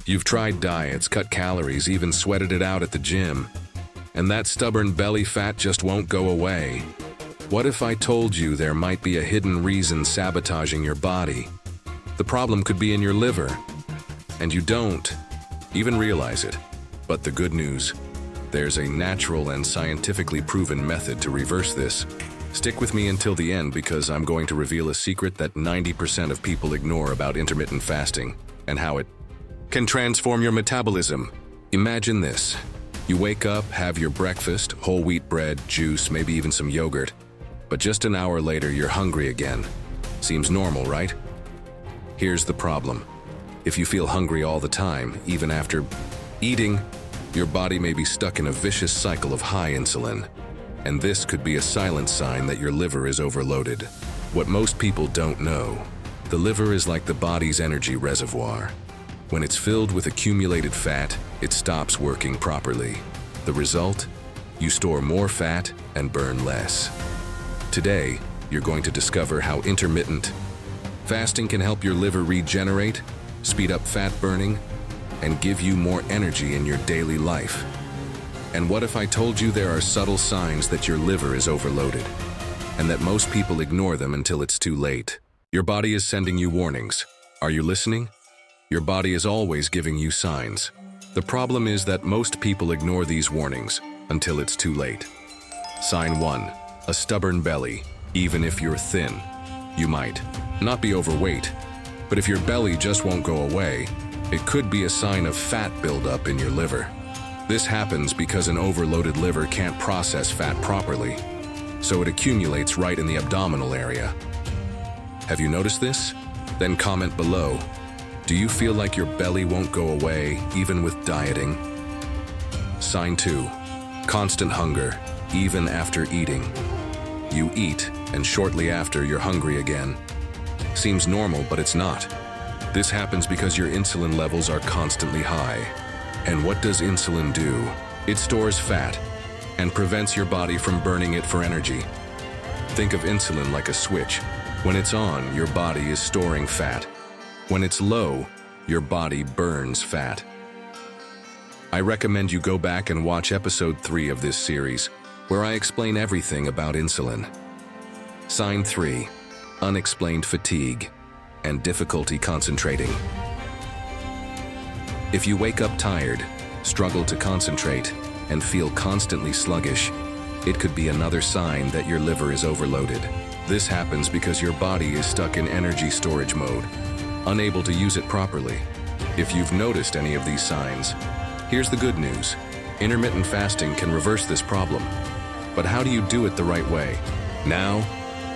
You've tried diets, cut calories, even sweated it out at the gym, and that stubborn belly fat just won't go away. What if I told you there might be a hidden reason sabotaging your body? The problem could be in your liver, and you don't even realize it. But the good news, there's a natural and scientifically proven method to reverse this. Stick with me until the end because I'm going to reveal a secret that 90% of people ignore about intermittent fasting and how it can transform your metabolism. Imagine this. You wake up, have your breakfast, whole wheat bread, juice, maybe even some yogurt. But just an hour later, you're hungry again. Seems normal, right? Here's the problem. If you feel hungry all the time, even after eating, your body may be stuck in a vicious cycle of high insulin. And this could be a silent sign that your liver is overloaded. What most people don't know, the liver is like the body's energy reservoir. When it's filled with accumulated fat, it stops working properly. The result? You store more fat and burn less. Today, you're going to discover how intermittent fasting can help your liver regenerate, speed up fat burning, and give you more energy in your daily life. And what if I told you there are subtle signs that your liver is overloaded, and that most people ignore them until it's too late? Your body is sending you warnings. Are you listening? Your body is always giving you signs. The problem is that most people ignore these warnings until it's too late. Sign 1. A stubborn belly. Even if you're thin, you might not be overweight, but if your belly just won't go away, it could be a sign of fat buildup in your liver. This happens because an overloaded liver can't process fat properly, so it accumulates right in the abdominal area. Have you noticed this? Then comment below. Do you feel like your belly won't go away, even with dieting? Sign 2. Constant hunger, even after eating. You eat, and shortly after, you're hungry again. Seems normal, but it's not. This happens because your insulin levels are constantly high. And what does insulin do? It stores fat and prevents your body from burning it for energy. Think of insulin like a switch. When it's on, your body is storing fat. When it's low, your body burns fat. I recommend you go back and watch episode 3 of this series, where I explain everything about insulin. Sign 3. Unexplained fatigue and difficulty concentrating. If you wake up tired, struggle to concentrate, and feel constantly sluggish, it could be another sign that your liver is overloaded. This happens because your body is stuck in energy storage mode, unable to use it properly. If you've noticed any of these signs, here's the good news. Intermittent fasting can reverse this problem. But how do you do it the right way? Now,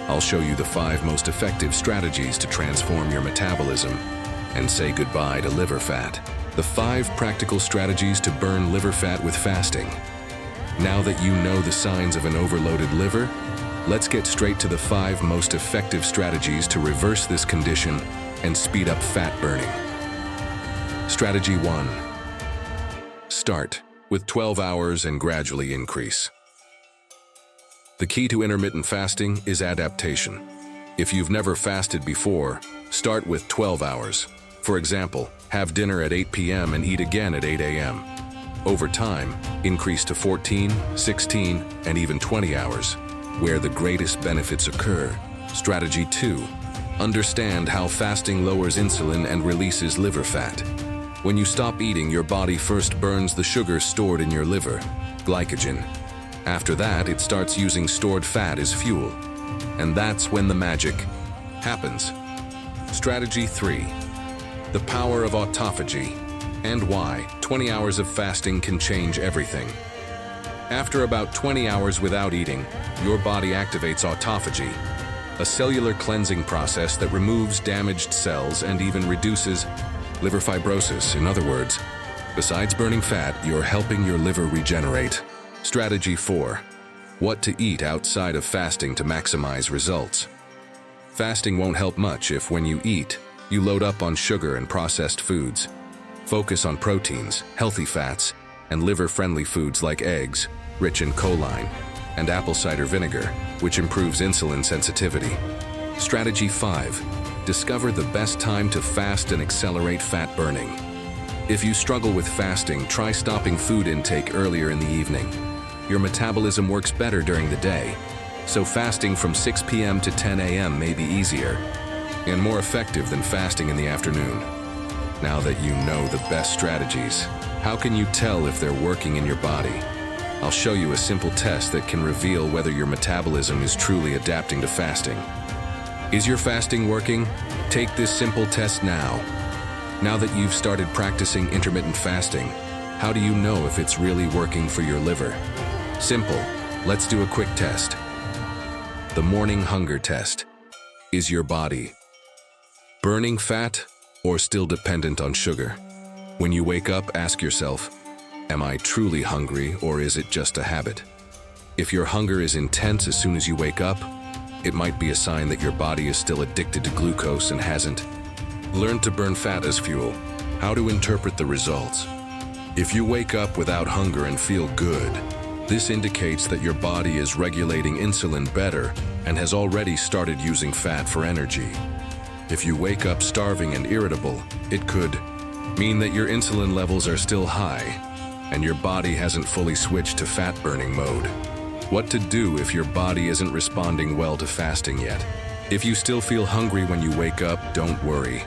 I'll show you the 5 most effective strategies to transform your metabolism and say goodbye to liver fat. The 5 practical strategies to burn liver fat with fasting. Now that you know the signs of an overloaded liver, let's get straight to the 5 most effective strategies to reverse this condition and speed up fat burning. Strategy 1. Start with 12 hours and gradually increase. The key to intermittent fasting is adaptation. If you've never fasted before, start with 12 hours. For example, have dinner at 8 p.m. and eat again at 8 a.m. Over time, increase to 14, 16, and even 20 hours, where the greatest benefits occur. Strategy 2. Understand how fasting lowers insulin and releases liver fat. When you stop eating, your body first burns the sugar stored in your liver, glycogen. After that, it starts using stored fat as fuel. And that's when the magic happens. Strategy 3. The power of autophagy and why 20 hours of fasting can change everything. After about 20 hours without eating, your body activates autophagy, a cellular cleansing process that removes damaged cells and even reduces liver fibrosis. In other words, besides burning fat, you're helping your liver regenerate. Strategy 4. What to eat outside of fasting to maximize results. Fasting won't help much if when you eat, you load up on sugar and processed foods. Focus on proteins, healthy fats, and liver-friendly foods like eggs, rich in choline, and apple cider vinegar, which improves insulin sensitivity. Strategy 5. Discover the best time to fast and accelerate fat burning. If you struggle with fasting, try stopping food intake earlier in the evening. Your metabolism works better during the day, so fasting from 6 p.m. to 10 a.m. may be easier and more effective than fasting in the afternoon. Now that you know the best strategies, how can you tell if they're working in your body? I'll show you a simple test that can reveal whether your metabolism is truly adapting to fasting. Is your fasting working? Take this simple test now. Now that you've started practicing intermittent fasting, how do you know if it's really working for your liver? Simple. Let's do a quick test. The morning hunger test. Is your body burning fat or still dependent on sugar? When you wake up, ask yourself, am I truly hungry or is it just a habit? If your hunger is intense as soon as you wake up, it might be a sign that your body is still addicted to glucose and hasn't learned to burn fat as fuel. How to interpret the results? If you wake up without hunger and feel good, this indicates that your body is regulating insulin better and has already started using fat for energy. If you wake up starving and irritable, it could mean that your insulin levels are still high and your body hasn't fully switched to fat-burning mode. What to do if your body isn't responding well to fasting yet? If you still feel hungry when you wake up, don't worry.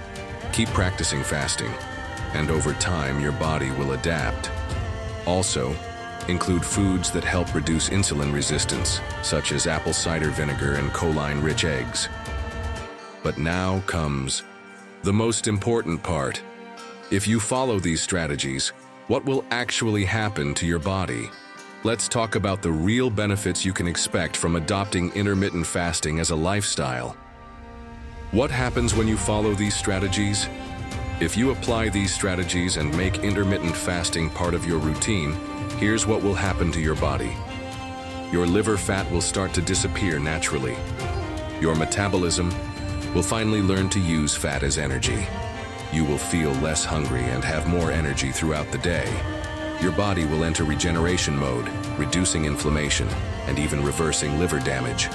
Keep practicing fasting, and over time your body will adapt. Also, include foods that help reduce insulin resistance, such as apple cider vinegar and choline-rich eggs. But now comes the most important part. If you follow these strategies, what will actually happen to your body? Let's talk about the real benefits you can expect from adopting intermittent fasting as a lifestyle. What happens when you follow these strategies? If you apply these strategies and make intermittent fasting part of your routine, here's what will happen to your body. Your liver fat will start to disappear naturally. Your metabolism will finally learn to use fat as energy. You will feel less hungry and have more energy throughout the day. Your body will enter regeneration mode, reducing inflammation and even reversing liver damage.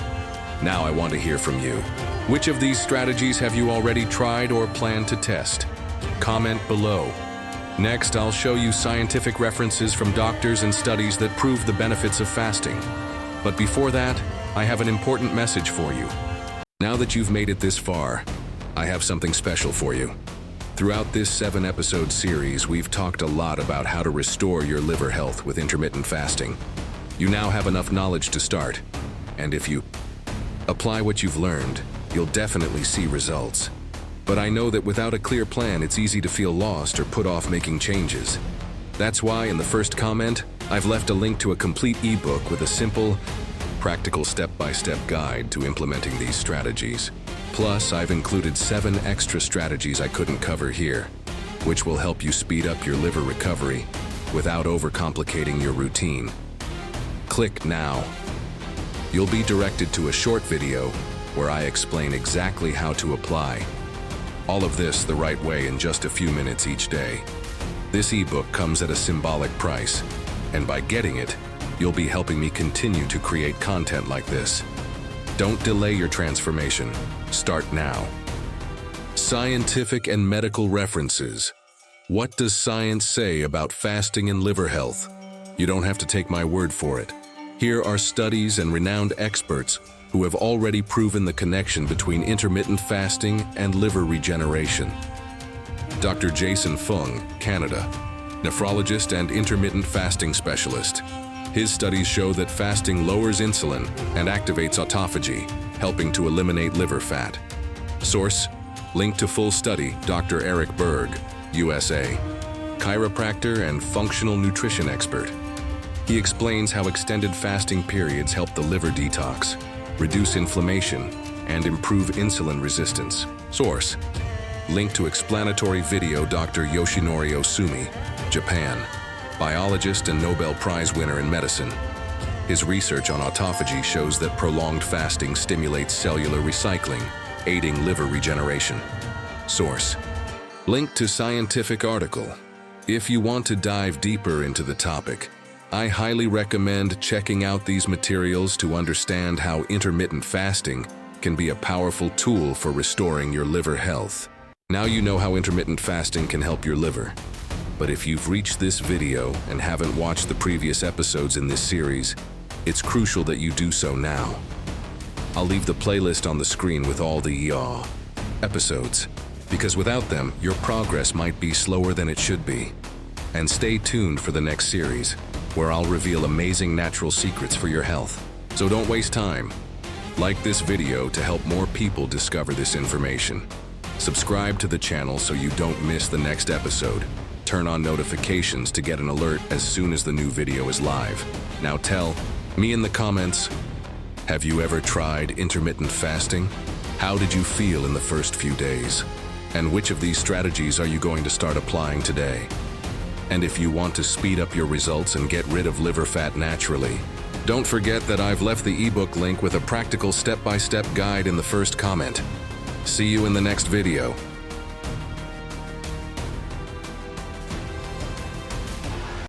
Now I want to hear from you. Which of these strategies have you already tried or plan to test? Comment below. Next, I'll show you scientific references from doctors and studies that prove the benefits of fasting. But before that, I have an important message for you. Now that you've made it this far, I have something special for you. Throughout this 7-episode series, we've talked a lot about how to restore your liver health with intermittent fasting. You now have enough knowledge to start, and if you apply what you've learned, you'll definitely see results. But I know that without a clear plan, it's easy to feel lost or put off making changes. That's why in the first comment, I've left a link to a complete ebook with a simple, practical step-by-step guide to implementing these strategies. Plus, I've included 7 extra strategies I couldn't cover here, which will help you speed up your liver recovery without overcomplicating your routine. Click now. You'll be directed to a short video where I explain exactly how to apply all of this the right way in just a few minutes each day. This ebook comes at a symbolic price, and by getting it, you'll be helping me continue to create content like this. Don't delay your transformation. Start now. Scientific and medical references. What does science say about fasting and liver health? You don't have to take my word for it. Here are studies and renowned experts who have already proven the connection between intermittent fasting and liver regeneration. Dr. Jason Fung, Canada, nephrologist and intermittent fasting specialist. His studies show that fasting lowers insulin and activates autophagy, helping to eliminate liver fat. Source: link to full study, Dr. Eric Berg, USA, chiropractor and functional nutrition expert. He explains how extended fasting periods help the liver detox, reduce inflammation, and improve insulin resistance. Source: link to explanatory video, Dr. Yoshinori Osumi, Japan, biologist and Nobel Prize winner in medicine. His research on autophagy shows that prolonged fasting stimulates cellular recycling, aiding liver regeneration. Source: link to scientific article. If you want to dive deeper into the topic, I highly recommend checking out these materials to understand how intermittent fasting can be a powerful tool for restoring your liver health. Now you know how intermittent fasting can help your liver. But if you've reached this video and haven't watched the previous episodes in this series, it's crucial that you do so now. I'll leave the playlist on the screen with all the episodes, because without them, your progress might be slower than it should be. And stay tuned for the next series, where I'll reveal amazing natural secrets for your health. So don't waste time. Like this video to help more people discover this information. Subscribe to the channel so you don't miss the next episode. Turn on notifications to get an alert as soon as the new video is live. Now tell me in the comments, have you ever tried intermittent fasting? How did you feel in the first few days? And which of these strategies are you going to start applying today? And if you want to speed up your results and get rid of liver fat naturally, don't forget that I've left the ebook link with a practical step-by-step guide in the first comment. See you in the next video.